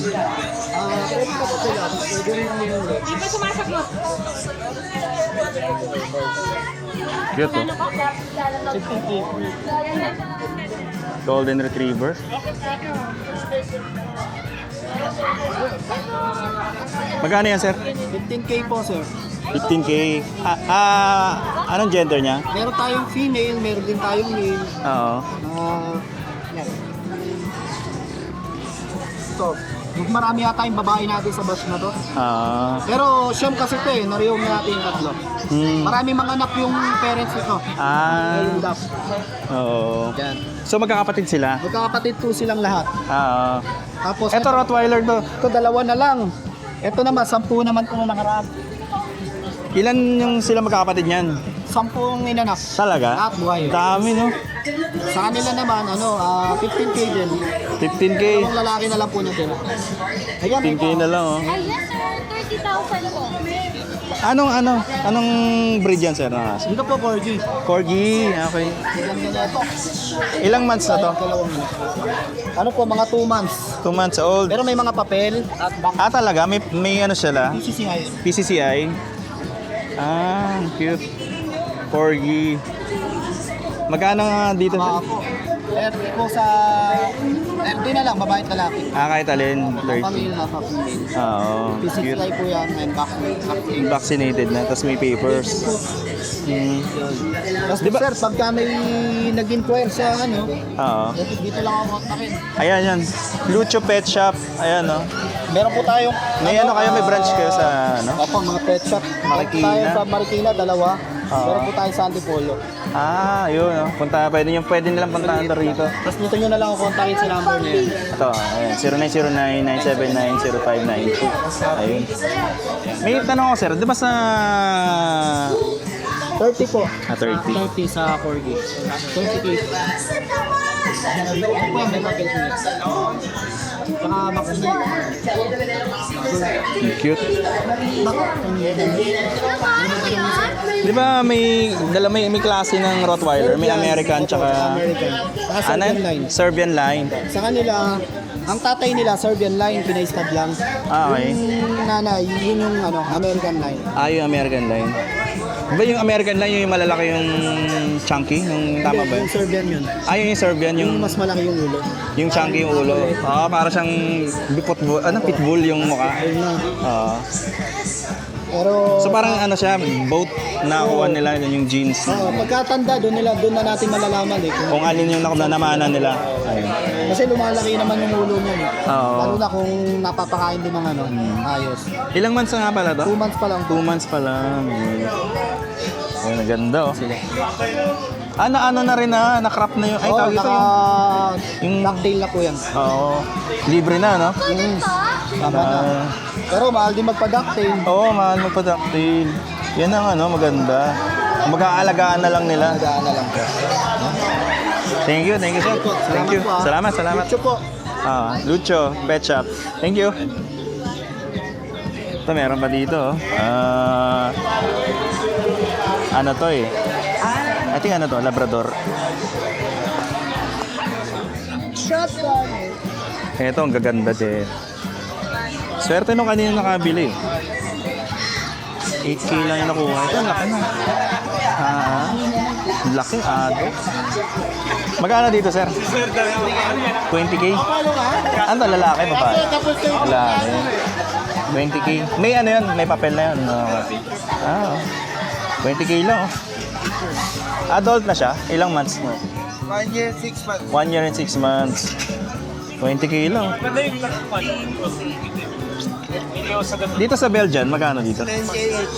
Cute, oh. Golden Retriever. Magkano yan, sir? 15K po, sir. 15K. Anong gender niya? Meron tayong female, meron din tayong male. Oo. Yan. Ito, marami yata yung babae natin sa batch na to. Pero siyam kasi ito narehome na natin yung tatlo. Marami mga anak yung parents nito. Yung DAP. Oo. Yan. So magkakapatid sila? Magkakapatid po silang lahat. Tapos Ito Rottweiler to. ito dalawa na lang. Ito naman, 10 naman po na nakaraan. Ilan yung sila magkakapatid niyan? 10 inanak. Talaga? Lahat buhay. Dami, no? Sa kanila naman, 15K din. 15K. Yung lalaki na lang po natin. Ayan, 15K na lang, oh. Ay, yes sir. 30,000 po. Anong breed yan, sir? Dito po, Corgi. Corgi, okay. Ganda na ito. Ilang months na to? Dalawang anak. Mga 2 months. 2 months old. Pero may mga papel at back. Talaga? May ano sila? PCCI. PCCI? Cute. Corgi. Magkano nga dito? Po. Po sa FD na lang, babae at lalaki. Kahit alin? 30. Pamilya na pa female. Oo. PCCI Cute. po yan, may vaccine. Vaccinated na, tapos may papers. Tapos sir, pagka may nag-inquire sa Oo. dito lang ako kontakin. Ayan yan. Lucho Pet Shop. Ayan, no? Meron po tayong May may branch kayo sa, Opo, mga pet shop. Marikina. Tayo sa Marikina, 2. Meron po tayo sa Antipolo. Yun, no? Pwede nilang puntahan rito. Tapos dito nyo na lang ako kontakin sa number niya. Ito, ayan. 0909-979-0592. Ayun. May tanong ako, sir. Di ba sa... 30 po. 30. 30 sa Corgi. 30K. Dito po may papel po yan. Saka vaccine. Cute. Di ba may klase ng Rottweiler? May American tsaka... American. Saka Serbian line. Serbian line. Sa kanila, ang tatay nila, Serbian line, pinaistad lang. Okay. Yung nanay, yun yung American line. Yung American line. Ba yung American line yung malalaki yung chunky? Yung tama ba yun? Yung Serbian yun. Yung Serbian yung Mas malaki yung ulo. yung chunky yung ulo. Para siyang pitbull yung mukha. Ayun na. Pero, So parang siya, both nakuha nila yung jeans. pagkatanda, doon na natin malalaman Kung alin yung nanamana nila. Ayun. Kasi lumalaki naman yung ulo niya. Oo. Lalo na kung napapakain din ng ayos. Ilang months na nga pala to? 2 months pa lang. 2 months pa lang. Ayun, ganda, oh. Ano na rin na-crop na yung... tawag ito yung... Ducktail na po yan. Oo. Libre na, no? Tama na. Pero mahal din magpa-ducktail. Oo, mahal magpa-ducktail. Yan ang maganda. Mag-aalagaan na lang nila. Nagaan na lang po. Thank you, sir. Thank you. po, ah. Salamat. Lucho po. Lucho, Pet Shop. Thank you. Ito, meron pa dito. Ano to eh? I think to? Labrador. Ito, ang gaganda din. Swerte nung kanina nakabili. 8K lang yung nakuha. Ito, ang laki na. Laki, Magkano dito, sir? 20K? Ano, lalaki, babae? Lalaki. 20K. May yan, may papel na yun. 20K lang, oh. Adult na siya? Ilang months mo? 1 year, 6 months. 1 year and 6 months. 20K lang. Dito sa Belgian, magkano dito? 10K each.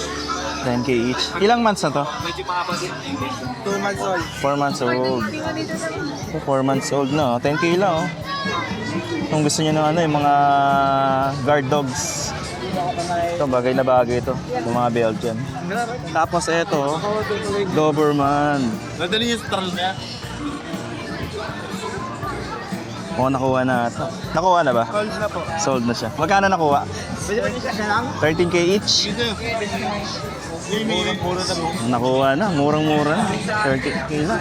10K each. Ilang months na to? 2 months old. 4 months old. 4 months old na, oh. 10K lang, oh. Kung gusto niyo ng yung mga guard dogs. Ito, bagay na bagay ito. Yung mga Belgian. Tapos ito, Doberman. Nadali niyo sa tral niya? Oh, nakuha na ito. Nakuha na ba? Sold na po. Sold na siya. Magkano nakuha? Pwede ba siya lang? 13K each? Nakuha na. Murang-mura na. 30K na.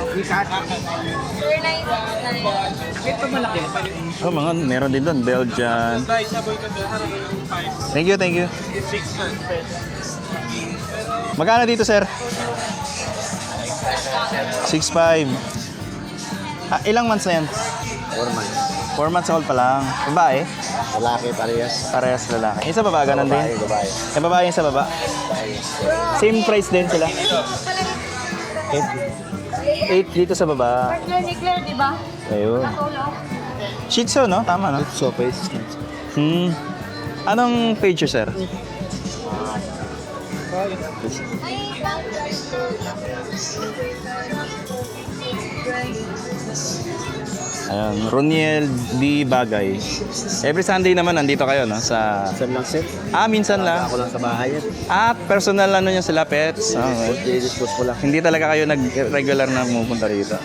Oh, mga meron din doon. Belgian. Thank you, thank you. Magkano dito, sir? 6'5". Ilang months na yan? 4 months. 4 months old pa lang. Babae? Lalaki parehas. Parehas lalaki. Yung sa baba, ganun din? Babae. Yung babae yung sa baba? Same price din sila? 8 dito sa baba. Partner ni Claire, di ba? Ayun. Shih Tzu, no? Tama, no? So, face. Anong page yun, sir? Ayun, Roniel D. Bagay. Every Sunday naman nandito kayo, no? Sa... Saan lang, sir? Minsan lang. Ako lang sa bahay yan. Personal ano nyo sila, pets? Okay. I-dispose ko lang. Hindi talaga kayo nag-regular na pumupunta rito.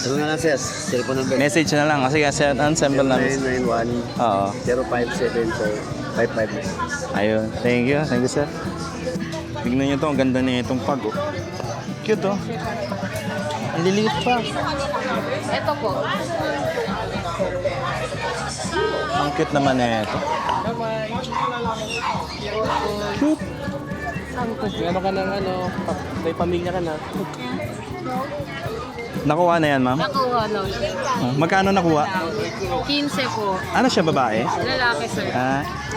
Ano na lang, sir? Cellphone number. Message na lang. Kasi ensemble namin. 991 Oo. 0574 55. Ayun. Thank you, sir. Tignan nyo to, ang ganda na itong pag, oh. Cute, oh. Ang liliit pa. Ito po. Ang cute naman na ito. Cute. Ano ka ng may pamilya ka na. Nakuha na yan, ma'am? Nakuha na. Magkano nakuha? 15 po. Ano siya, babae? Lalaki, sir.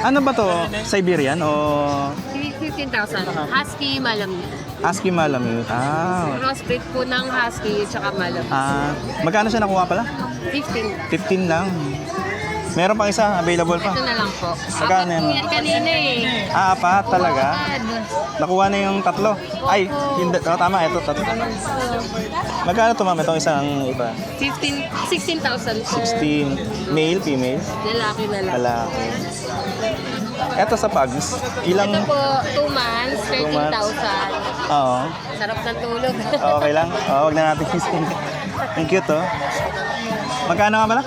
Ano ba to? Siberian o 15,000. Husky, Malamute. Husky Malamute? Crossbreed po ng Husky tsaka Malamute. Magkano siya nakuha pala? 15. 15 lang. Meron pang isa, available pa. Ito na lang po. Magkano Apat yan? po yan kanina eh. Apat talaga? Agad. Nakuha na yung tatlo. Ay, hindi. Tama, ito, tatlo. Magkano to, ma'am? Itong isang iba? 16,000 po. 16. Male, female? Lalaki na lang. Lalaki. Ito sa Pugs, ilang... Ito po, 2 months, 2 months. 13,000. Oo. Sarap ng tulog. Okay lang. Huwag na natin isipin. Ang cute, oh. Magkano nga pala?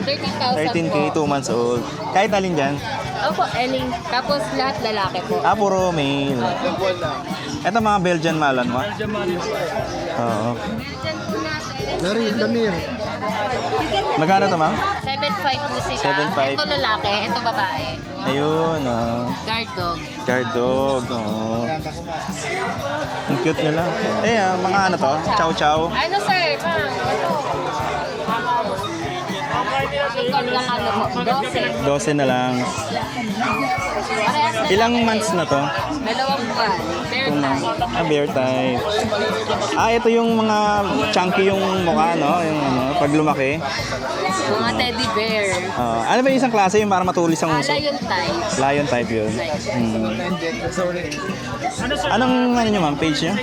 13,000 13K, po. 2 months old. Kahit alin dyan? Opo, any. Tapos lahat lalaki po. Puro male. Ito mga Belgian Malinois. Oo. Nari, Damir. Magkano to, ma'am? 7,500 po sila. 7,500. Ito lalaki, ito babae. Ayun, Guard dog. guard dog. Ang cute nila. Mga ano to? Chow chow. Ano sir? Ikaw lang ano po, 12. 12 na lang. Parehas na Ilang lang. months na to? 2 buwan. Fair time. Bear type. Ito yung mga chunky yung mukha, no? Yung pag lumaki. Mga teddy bear. Ano ba yung isang klase yung para matulis ang uso? Lion type. Lion type yun. Anong ano nyo, ma'am? Page nyo?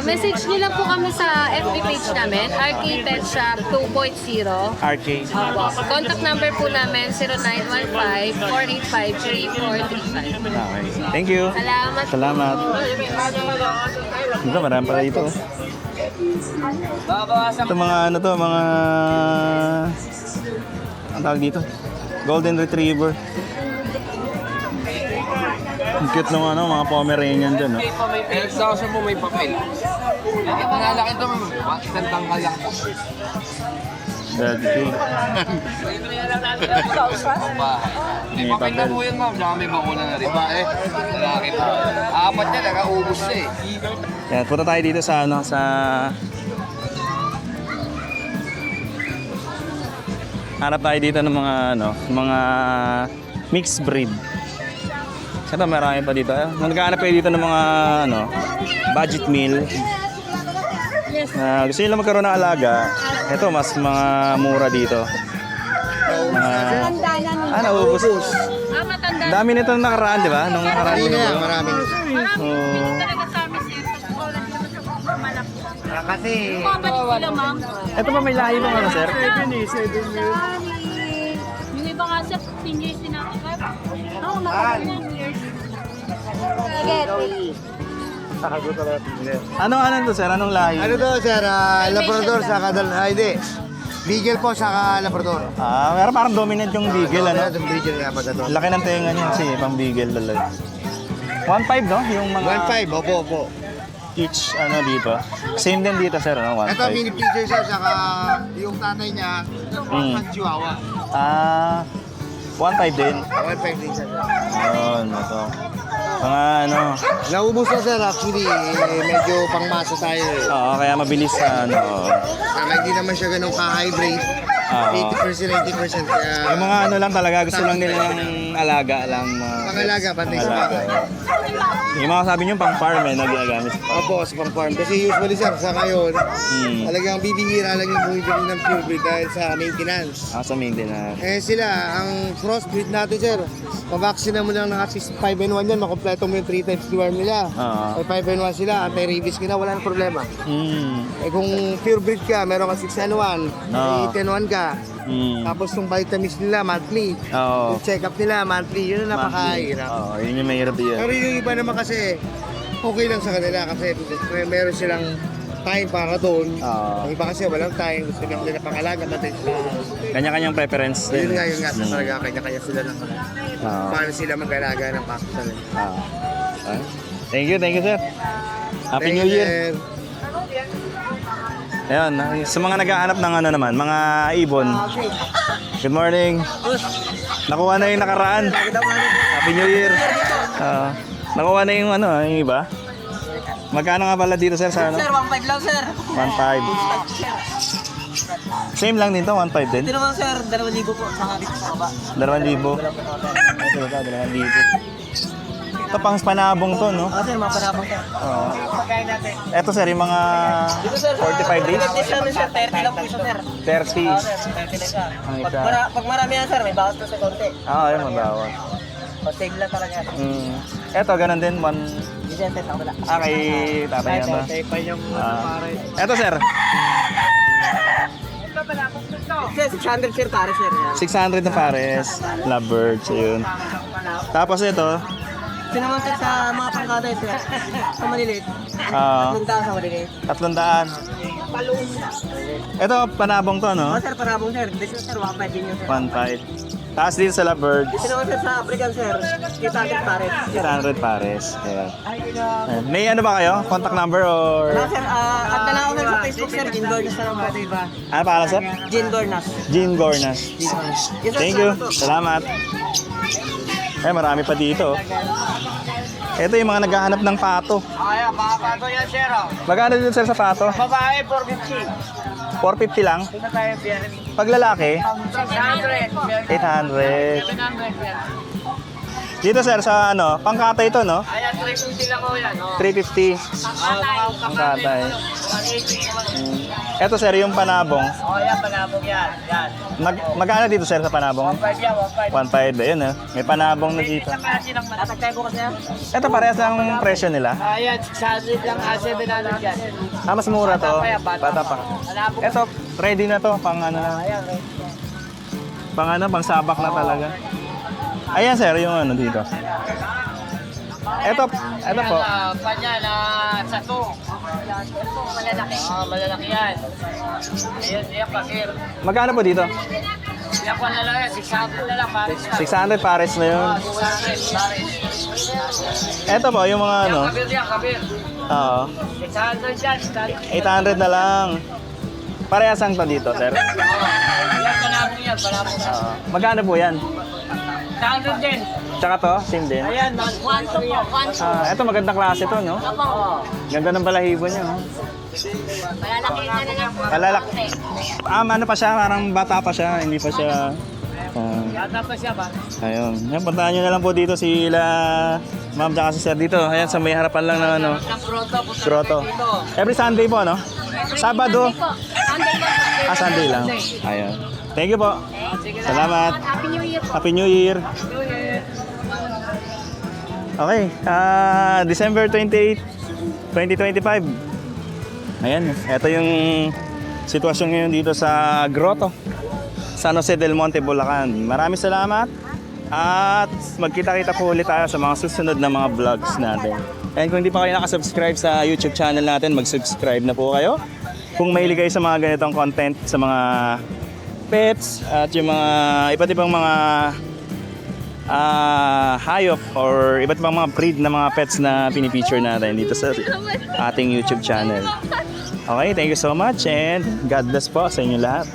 Message niyo lang po kami sa FB page namin, RK Pet Shop 2.0. RK. Contact number po namin 0915-485-3435. Okay. Thank you. Salamat. Salamat. Ito, marami pala dito. Ito mga ano to, mga... Ang tawag dito? Golden Retriever. Ang cute ng ano, mga Pomeranian dyan, no? Sa po may papel. Mga laki ito, isang tangkal lang po. Daddy cake. May papel. yan ma'am, dami bakuna na rin. Babae, lalaki po. Apat niya, nakaubos na eh. Yan, punta tayo dito sa ano, sa... Hanap tayo dito ng mga ano, mga mixed breed. Ito, marami pa dito. Naghahanap kayo dito ng mga ano, budget meal. Gusto nyo lang magkaroon ng alaga. Ito, mas mga mura dito. Naubos. Matanda. Dami nito nung nakaraan, di ba? Nung nakaraan. Marami. Talaga sa amin sir. Kasi, Mabalik sila ma'am. Ito pa may lahi pa ano, sir? 7 Yung iba nga sir, 15 years din ako. Oo, matagal na years. Ano to, sir? Anong lahi? Ano to, sir? Labrador sa Kadal Haide. Beagle po, saka Labrador. Pero parang dominant yung Beagle, ano? Yung Beagle nga ba ito? Laki ng tenga niya kasi pang Beagle talaga. 1.5, no? Yung mga 1.5, opo. each, ano, dito. Same din dito, sir, no? 1.5. Ito, mini pitcher sir, saka yung tatay niya, Chihuahua. 1.5 din. 1.5 din sir. Ayun, ito. Mga ano, Naubos na sir, actually, medyo pangmasa tayo eh. oo, kaya mabilis na, ano. Tama, hindi naman siya ganun ka-high-grade. Oo. 80%, 90%. Kaya, Yung mga ano lang talaga, gusto lang nila ng alaga lang. pangalaga, pantay sa Alaga. baka. Yung mga sabi nyo, pang farm eh, nagagamit sa farm. Opo, sa pang-farm. Kasi usually sir, sa ngayon, talagang bibihira lang yung bumibili ng purebred dahil sa maintenance. Sa maintenance. Eh sila, ang crossbreed natin sir, pabaksin mo lang ng 5-in-1 yan, makompleto mo yung 3 times deworm nila. Oo. May 5-in-1 sila, anti-rabies ka na, wala nang problema. Mm. Eh kung purebred ka, meron ka 6-in-1, may 8-in-1 ka. Tapos yung vitamins nila, monthly. Oo. Yung check-up nila, monthly. Yun ang napakahirap. Oo, yun yung mahirap yun. Pero yung iba naman kasi, okay lang sa kanila kasi meron silang time para doon. Oo. Yung iba kasi walang time, gusto lang nila pangalaga, matay sila. Kanya-kanyang preference din. Yun nga talaga, kanya-kanya sila lang. Oo. Paano sila mag-alaga ng paso talaga. Oo. Ah. Thank you, sir. Happy New Year. Ayun, sa mga naghahanap ng ano naman, mga ibon. Good morning. Nakuha na yung nakaraan. Happy New Year. Nakuha na yung ano, yung iba. Magkano nga pala dito, sir, sa ano? Sir, 1.5 lang, sir. 1.5. Same lang dito, 1.5 din. Ito naman, sir, 2,000 po sa dito sa baba. 2,000. Ito ba, 2,000. Ito pang panabong to, no? Sir, mga panabang, sir. Oo. Ito, sir, yung mga Dito, sir, 45 days. Dito, sir, 30 lang po isa, sir. 30. 30 lang siya. Ang Pag, isa. pag marami yan, sir, may bawas pa sa konti. Ayun, mabawat. Pag-save lang talaga. Ito, ganun din. Vicente, sa kabila. Kay tatay yan ba? Save pa yung Ito, sir. Sir, 600, sir, pare, sir. Yan. 600 na pares. Lovebirds, ayun. Tapos ito, Ito naman, sir, sa mga pangkada, sir. Sa maliliit. ah, 3,000 sa maliliit. 300. Ito, panabong to, no? Sir, panabong, sir. Dito, sir, 1.5 din yun, sir. 1.5. Tapos dito sa lovebirds, Ito naman, sir, sa African, sir. 800, pare. 800 pares. Ayan. Ayan. May ano ba kayo? Contact number or... Wala, sir. At na lang ako, sir, sa Facebook, sir. Jean Gornas na lang po. Ano pangalan, sir? Jean Gornas. Jean Gornas. Yes, sir, Thank you. salamat po. Salamat. Marami pa dito. Ito yung mga naghahanap ng pato. Ayan, papato yan, sir. Magkano dito, sir, sa pato? Babae, 450. 450 lang. Ito tayo, sir. Pag lalaki, 600. 800. Dito, sir, sa ano, pangkatay ito, no? Ayan, 350 lang ko yan. 350. Pangkatay. Ito, sir, yung panabong. Ayan, panabog yan. Yan. Magkano dito, sir, sa panabong? 1.5 yan, 1.5. 1.5. Ayun, eh. May panabong na dito. Sa klase ng malaki. Tatagtay ko kasi yan. Ito, parehas lang ang presyo nila. Ayan, 600 lang, 700 yan. Mas mura to. Bata pa yan, Bata pa. Panabog. Ito, ready na to. Pang ano na. Ayan, Pang sabak na talaga. Ayan, sir, yung ano dito. Ito po. Panya na sa to. Malalaki. Malalaki yan. Ayan, pakir. Magkano po dito? Yan pa na lang yan, 600 na lang, pares na. 600 pares na yun. 600, pares. Ito po, yung mga ano. Kabir yan, kabir. Oo. 600 yan, 800 na lang. Parehas ang to dito, sir. Yan, panabong yan, panabong yan. Magkano po yan? 600 din. Tsaka to, same din. Ayan, 1 to po, 1 to. Ito magandang klase to, no? Ganda ng balahibo niya, no? Malalaki na lang po. Kalalak. Ano pa siya, parang bata pa siya, hindi pa siya. Yata pa siya ba? Ayun. Yan, puntahan nyo na lang po dito sila ma'am tsaka si sir dito. Ayan, sa may harapan lang ng ano. Sa Proto, punta Grotto. kayo dito. Every Sunday po, no? Sabado. Sunday po. Sunday lang. Ayun. Thank you po. Sige na. Salamat. Happy New Year po. Happy New Year. Okay. December 28, 2025. Ayan. Ito yung sitwasyon ngayon dito sa Grotto. San Jose del Monte, Bulacan. Maraming salamat. At magkita-kita po ulit tayo sa mga susunod na mga vlogs natin. And kung hindi pa kayo nakasubscribe sa YouTube channel natin, mag-subscribe na po kayo. Kung mahilig kayo sa mga ganitong content, sa mga pets at yung mga iba't ibang mga hayop or iba't ibang mga breed na mga pets na pinipicture natin dito sa ating YouTube channel. Okay, thank you so much and God bless po sa inyo lahat.